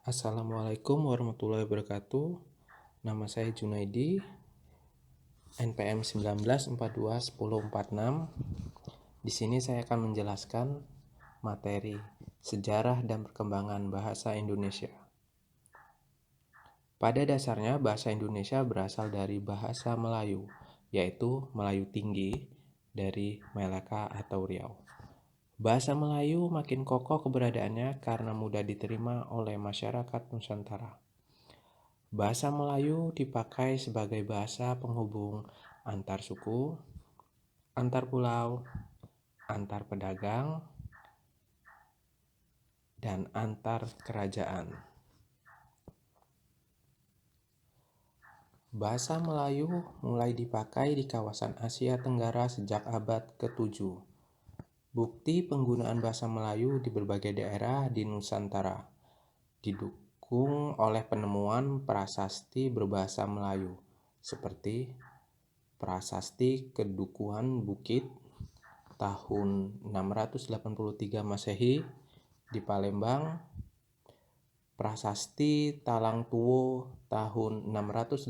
Assalamualaikum warahmatullahi wabarakatuh. Nama saya Junaidi, NPM 19421046. Di sini saya akan menjelaskan materi sejarah dan perkembangan bahasa Indonesia. Pada dasarnya bahasa Indonesia berasal dari bahasa Melayu, yaitu Melayu Tinggi dari Melaka atau Riau. Bahasa Melayu makin kokoh keberadaannya karena mudah diterima oleh masyarakat Nusantara. Bahasa Melayu dipakai sebagai bahasa penghubung antar suku, antar pulau, antar pedagang, dan antar kerajaan. Bahasa Melayu mulai dipakai di kawasan Asia Tenggara sejak abad ke-7. Bukti penggunaan bahasa Melayu di berbagai daerah di Nusantara didukung oleh penemuan prasasti berbahasa Melayu seperti Prasasti Kedukuhan Bukit tahun 683 Masehi di Palembang, Prasasti Talang Tuwo tahun 684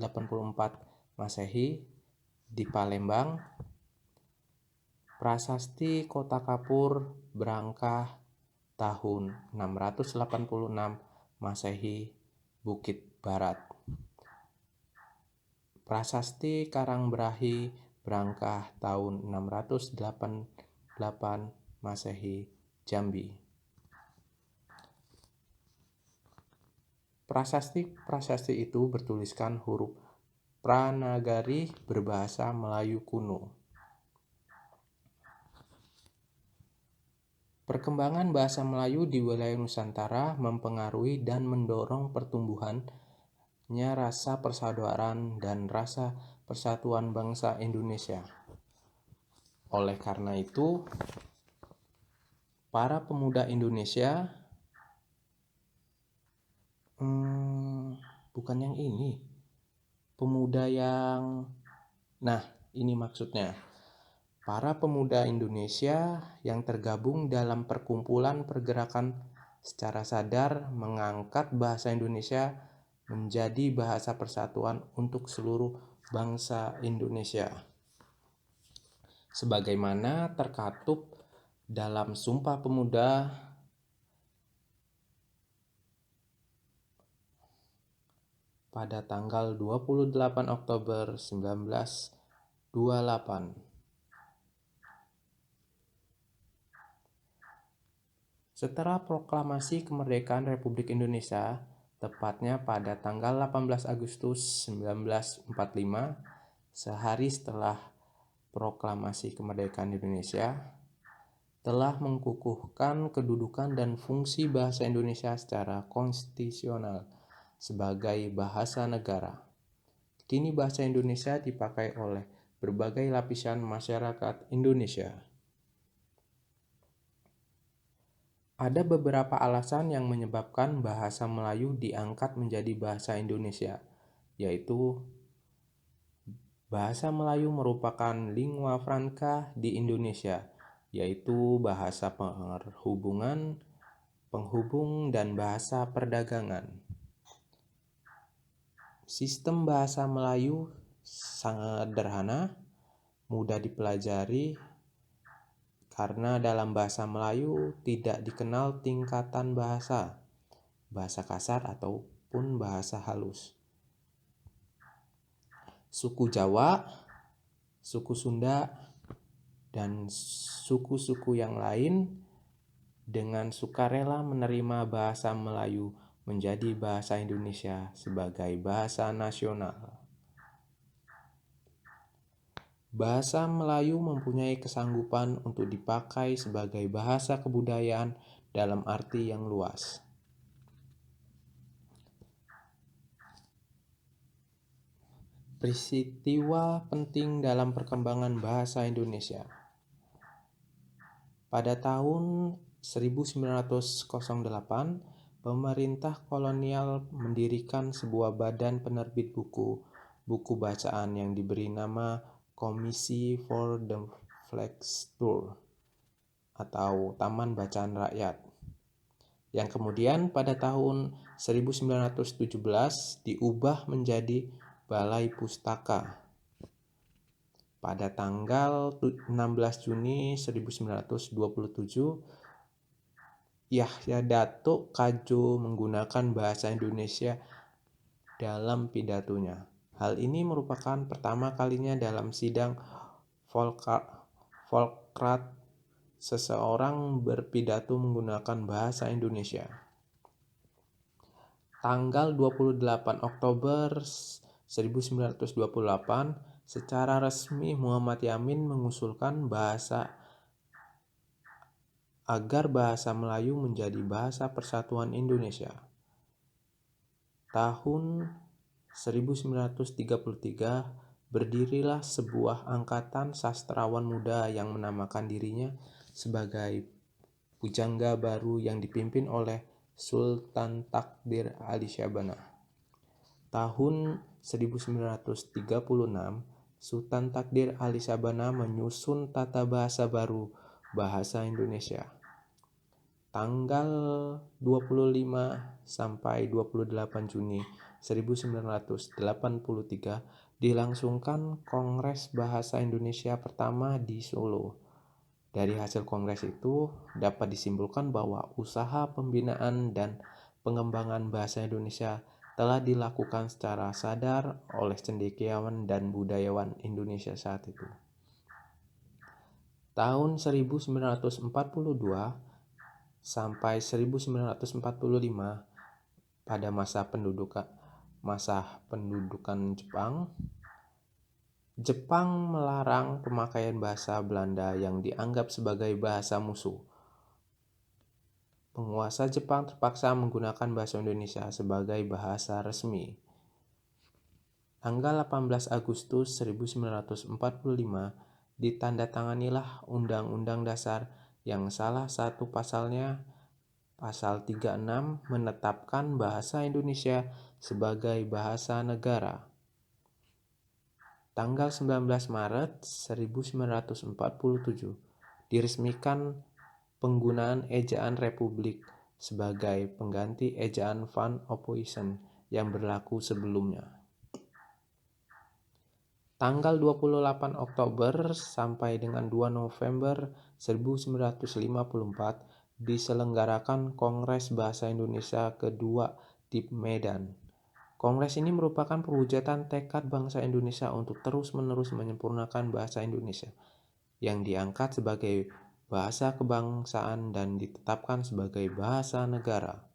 Masehi di Palembang, Prasasti Kota Kapur Brangkah tahun 686 Masehi Bukit Barat, Prasasti Karangbrahi Brangkah tahun 688 Masehi Jambi. Prasasti itu bertuliskan huruf Pranagari berbahasa Melayu kuno. Perkembangan bahasa Melayu di wilayah Nusantara mempengaruhi dan mendorong pertumbuhannya rasa persaudaraan dan rasa persatuan bangsa Indonesia. Oleh karena itu, para pemuda Indonesia bukan yang ini. Pemuda yang ini maksudnya. Para pemuda Indonesia yang tergabung dalam perkumpulan pergerakan secara sadar mengangkat bahasa Indonesia menjadi bahasa persatuan untuk seluruh bangsa Indonesia. Sebagaimana terkatup dalam Sumpah Pemuda pada tanggal 28 Oktober 1928. Setelah proklamasi kemerdekaan Republik Indonesia, tepatnya pada tanggal 18 Agustus 1945, sehari setelah proklamasi kemerdekaan Indonesia, telah mengukuhkan kedudukan dan fungsi bahasa Indonesia secara konstitusional sebagai bahasa negara. Kini bahasa Indonesia dipakai oleh berbagai lapisan masyarakat Indonesia. Ada beberapa alasan yang menyebabkan bahasa Melayu diangkat menjadi bahasa Indonesia, yaitu bahasa Melayu merupakan lingua franca di Indonesia, yaitu bahasa penghubung dan bahasa perdagangan. Sistem bahasa Melayu sangat sederhana, mudah dipelajari, karena dalam bahasa Melayu tidak dikenal tingkatan bahasa kasar ataupun bahasa halus. Suku Jawa, suku Sunda, dan suku-suku yang lain dengan sukarela menerima bahasa Melayu menjadi bahasa Indonesia sebagai bahasa nasional. Bahasa Melayu mempunyai kesanggupan untuk dipakai sebagai bahasa kebudayaan dalam arti yang luas. Peristiwa penting dalam perkembangan bahasa Indonesia. Pada tahun 1908, pemerintah kolonial mendirikan sebuah badan penerbit buku bacaan yang diberi nama Komisi for the Flexure atau Taman Bacaan Rakyat. yang kemudian pada tahun 1917 diubah menjadi Balai Pustaka. Pada tanggal 16 Juni 1927, Yahya Datuk Kadjo menggunakan bahasa Indonesia dalam pidatonya. Hal ini merupakan pertama kalinya dalam sidang Volkrat seseorang berpidato menggunakan bahasa Indonesia. Tanggal 28 Oktober 1928, secara resmi Muhammad Yamin mengusulkan agar bahasa Melayu menjadi bahasa persatuan Indonesia. Tahun 1933 berdirilah sebuah angkatan sastrawan muda yang menamakan dirinya sebagai Pujangga Baru yang dipimpin oleh Sultan Takdir Ali Syabana. Tahun 1936, Sultan Takdir Ali Syabana menyusun tata bahasa baru bahasa Indonesia. Tanggal 25 sampai 28 Juni 1983 dilangsungkan Kongres Bahasa Indonesia pertama di Solo. Dari hasil kongres itu dapat disimpulkan bahwa usaha pembinaan dan pengembangan bahasa Indonesia telah dilakukan secara sadar oleh cendekiawan dan budayawan Indonesia saat itu. Tahun 1942 sampai 1945, pada masa pendudukan Jepang melarang pemakaian bahasa Belanda yang dianggap sebagai bahasa musuh. Penguasa Jepang terpaksa menggunakan bahasa Indonesia sebagai bahasa resmi. Tanggal 18 Agustus 1945 ditandatanganilah Undang-Undang Dasar yang salah satu pasalnya, Pasal 36, menetapkan bahasa Indonesia sebagai bahasa negara. Tanggal 19 Maret 1947 diresmikan penggunaan ejaan Republik sebagai pengganti ejaan Van Oppoisen yang berlaku sebelumnya. Tanggal 28 Oktober sampai dengan 2 November 1954 diselenggarakan Kongres Bahasa Indonesia kedua di Medan. Kongres ini merupakan perwujudan tekad bangsa Indonesia untuk terus-menerus menyempurnakan bahasa Indonesia yang diangkat sebagai bahasa kebangsaan dan ditetapkan sebagai bahasa negara.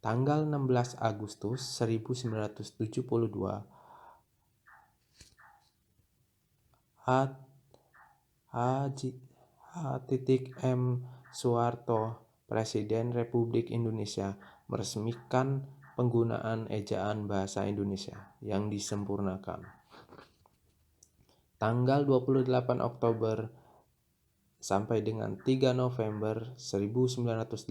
Tanggal 16 Agustus 1972, H.M. Soeharto, Presiden Republik Indonesia, meresmikan penggunaan ejaan bahasa Indonesia yang disempurnakan. Tanggal 28 Oktober sampai dengan 3 November 1988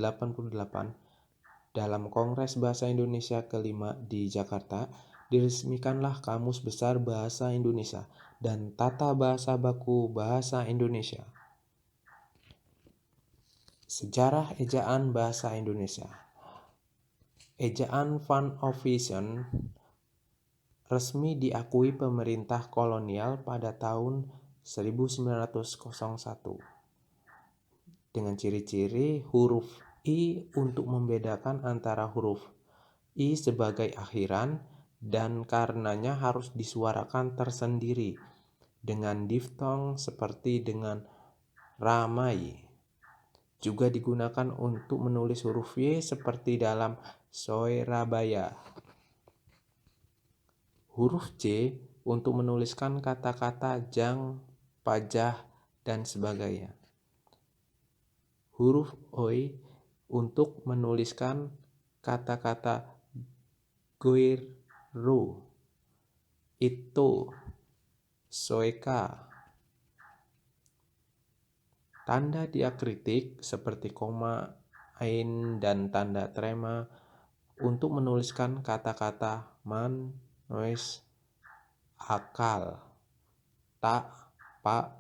dalam Kongres Bahasa Indonesia kelima di Jakarta diresmikanlah Kamus Besar Bahasa Indonesia dan Tata Bahasa Baku Bahasa Indonesia. Sejarah ejaan bahasa Indonesia. Ejaan Van Oppoisen resmi diakui pemerintah kolonial pada tahun 1901 dengan ciri-ciri huruf I untuk membedakan antara huruf I sebagai akhiran dan karenanya harus disuarakan tersendiri dengan diftong seperti dengan ramai. Juga digunakan untuk menulis huruf Y seperti dalam Soerabaya. Huruf C untuk menuliskan kata-kata jang, pajah, dan sebagainya. Huruf OI untuk menuliskan kata-kata goiro, itu, soeka. Tanda diakritik seperti koma, ain, dan tanda trema untuk menuliskan kata-kata man, nois, akal, tak, pak.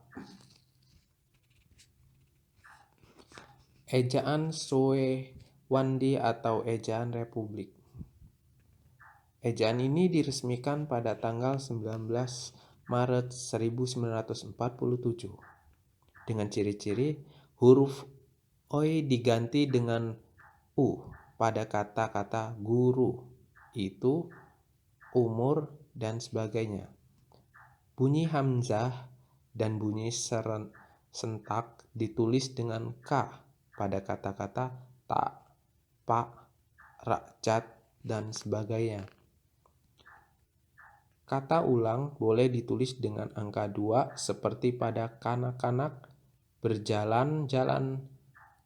Ejaan Soe Wandi atau Ejaan Republik. Ejaan ini diresmikan pada tanggal 19 Maret 1947 dengan ciri-ciri huruf Oi diganti dengan U pada kata-kata guru, itu, umur, dan sebagainya. Bunyi hamzah dan bunyi sentak ditulis dengan K pada kata-kata tak, pak, rakyat, dan sebagainya. Kata ulang boleh ditulis dengan angka 2 seperti pada kanak-kanak berjalan-jalan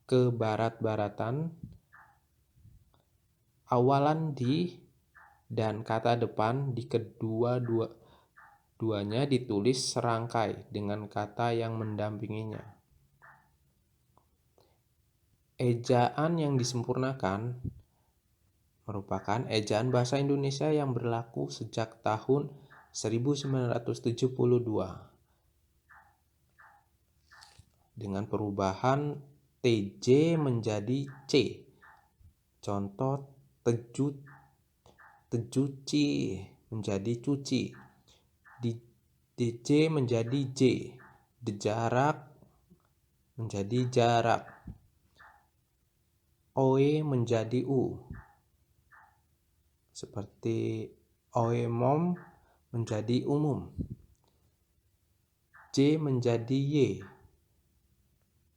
ke barat-baratan. Awalan di dan kata depan di kedua-duanya ditulis serangkai dengan kata yang mendampinginya. Ejaan yang disempurnakan merupakan ejaan bahasa Indonesia yang berlaku sejak tahun 1972 dengan perubahan TJ menjadi C. Contoh tejuci menjadi cuci, DJ menjadi J, dejarak menjadi jarak, OE menjadi U, seperti oemom menjadi umum, J menjadi Y,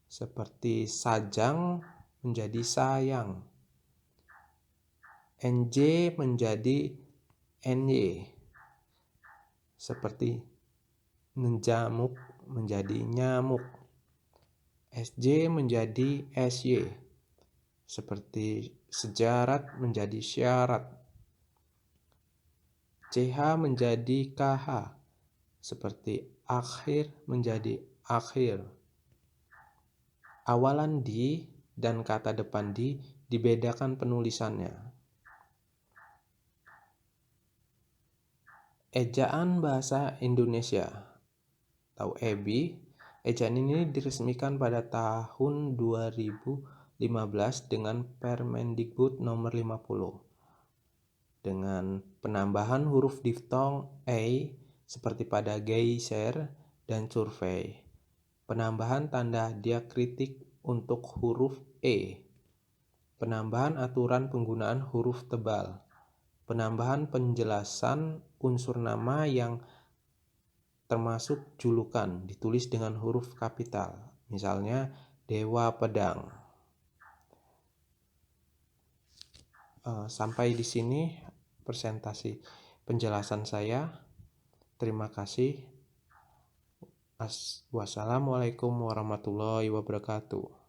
seperti sajang menjadi sayang, NJ menjadi NY, seperti menjamuk menjadi nyamuk, SJ menjadi SY, seperti sejarat menjadi syarat, CH menjadi KH, seperti akhir menjadi akhir. Awalan di dan kata depan di dibedakan penulisannya. Ejaan Bahasa Indonesia atau EBI, ejaan ini diresmikan pada tahun 2015 dengan Permendikbud nomor 50 dengan penambahan huruf diftong A seperti pada geyser dan survei, penambahan tanda diakritik untuk huruf E, penambahan aturan penggunaan huruf tebal, penambahan penjelasan unsur nama yang termasuk julukan ditulis dengan huruf kapital, misalnya Dewa Pedang. Sampai di sini presentasi penjelasan saya. Terima kasih. Wassalamualaikum warahmatullahi wabarakatuh.